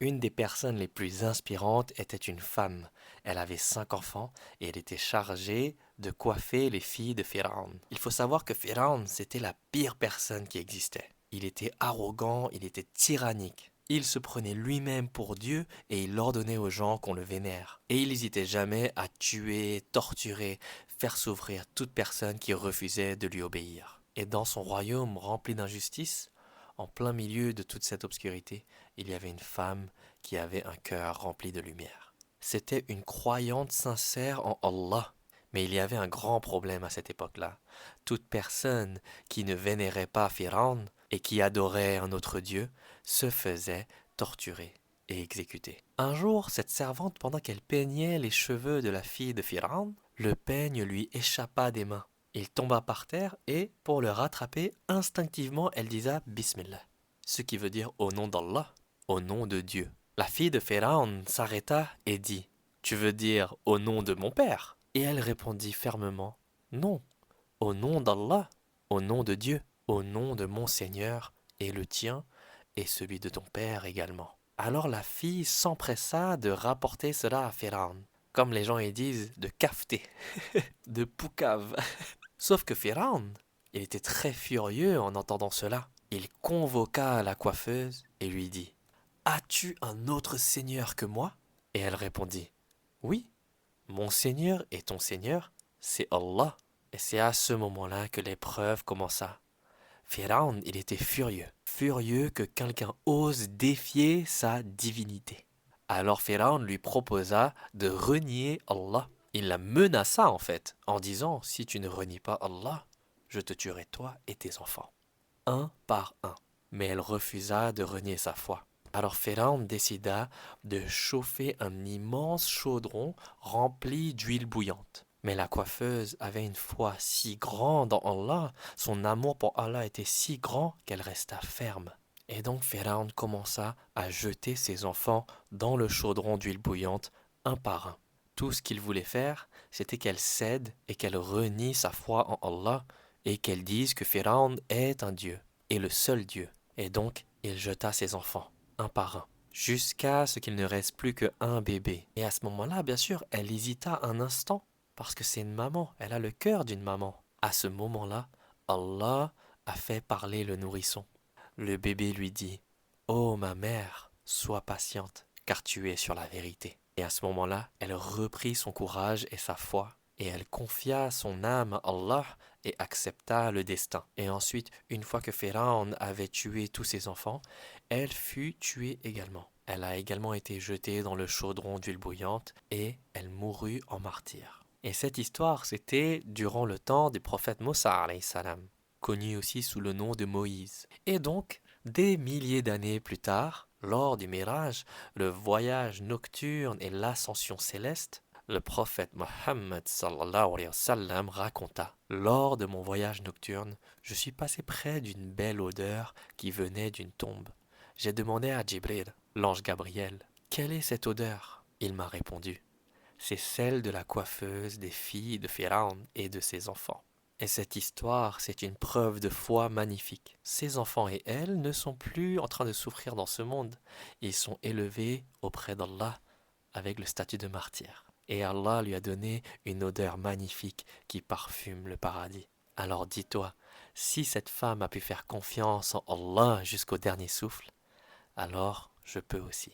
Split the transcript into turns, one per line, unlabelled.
Une des personnes les plus inspirantes était une femme. Elle avait 5 enfants et elle était chargée de coiffer les filles de Pharaon. Il faut savoir que Pharaon, c'était la pire personne qui existait. Il était arrogant, il était tyrannique. Il se prenait lui-même pour Dieu et il ordonnait aux gens qu'on le vénère. Et il n'hésitait jamais à tuer, torturer, faire souffrir toute personne qui refusait de lui obéir. Et dans son royaume rempli d'injustice, en plein milieu de toute cette obscurité, il y avait une femme qui avait un cœur rempli de lumière. C'était une croyante sincère en Allah. Mais il y avait un grand problème à cette époque-là. Toute personne qui ne vénérait pas Pharaon et qui adorait un autre dieu se faisait torturer et exécuter. Un jour, cette servante, pendant qu'elle peignait les cheveux de la fille de Pharaon, le peigne lui échappa des mains. Il tomba par terre et, pour le rattraper, instinctivement, elle disa Bismillah, ce qui veut dire au nom d'Allah, au nom de Dieu. La fille de Pharaon s'arrêta et dit Tu veux dire au nom de mon père? Et elle répondit fermement Non, au nom d'Allah, au nom de Dieu, au nom de mon Seigneur et le tien et celui de ton père également. Alors la fille s'empressa de rapporter cela à Pharaon, comme les gens y disent, de cafeter, de poucave. Sauf que Pharaon, il était très furieux en entendant cela. Il convoqua la coiffeuse et lui dit As-tu un autre seigneur que moi? Et elle répondit Oui, mon seigneur et ton seigneur, c'est Allah. Et c'est à ce moment-là que l'épreuve commença. Pharaon, il était furieux, furieux que quelqu'un ose défier sa divinité. Alors Pharaon lui proposa de renier Allah. Il la menaça en fait, en disant Si tu ne renies pas Allah, je te tuerai toi et tes enfants, un par un. Mais elle refusa de renier sa foi. Alors Pharaon décida de chauffer un immense chaudron rempli d'huile bouillante. Mais la coiffeuse avait une foi si grande en Allah, son amour pour Allah était si grand qu'elle resta ferme. Et donc Pharaon commença à jeter ses enfants dans le chaudron d'huile bouillante, un par un. Tout ce qu'il voulait faire, c'était qu'elle cède et qu'elle renie sa foi en Allah et qu'elle dise que Pharaon est un dieu, et le seul dieu. Et donc, il jeta ses enfants, un par un, jusqu'à ce qu'il ne reste plus qu'un bébé. Et à ce moment-là, bien sûr, elle hésita un instant, parce que c'est une maman, elle a le cœur d'une maman. À ce moment-là, Allah a fait parler le nourrisson. Le bébé lui dit Ô ma mère, sois patiente, car tu es sur la vérité. Et à ce moment-là, elle reprit son courage et sa foi, et elle confia son âme à Allah et accepta le destin. Et ensuite, une fois que Pharaon avait tué tous ses enfants, elle fut tuée également. Elle a également été jetée dans le chaudron d'huile bouillante et elle mourut en martyr. Et cette histoire, c'était durant le temps du prophète Moussa, alayhi salam, connu aussi sous le nom de Moïse. Et donc, des milliers d'années plus tard, lors du Mirage, le voyage nocturne et l'ascension céleste, le prophète Mohammed sallallahu alayhi wa sallam raconta Lors de mon voyage nocturne, je suis passé près d'une belle odeur qui venait d'une tombe. J'ai demandé à Jibril, l'ange Gabriel, quelle est cette odeur? Il m'a répondu C'est celle de la coiffeuse des filles de Pharaon et de ses enfants. Et cette histoire, c'est une preuve de foi magnifique. Ses enfants et elle ne sont plus en train de souffrir dans ce monde. Ils sont élevés auprès d'Allah avec le statut de martyr. Et Allah lui a donné une odeur magnifique qui parfume le paradis. Alors dis-toi, si cette femme a pu faire confiance en Allah jusqu'au dernier souffle, alors je peux aussi.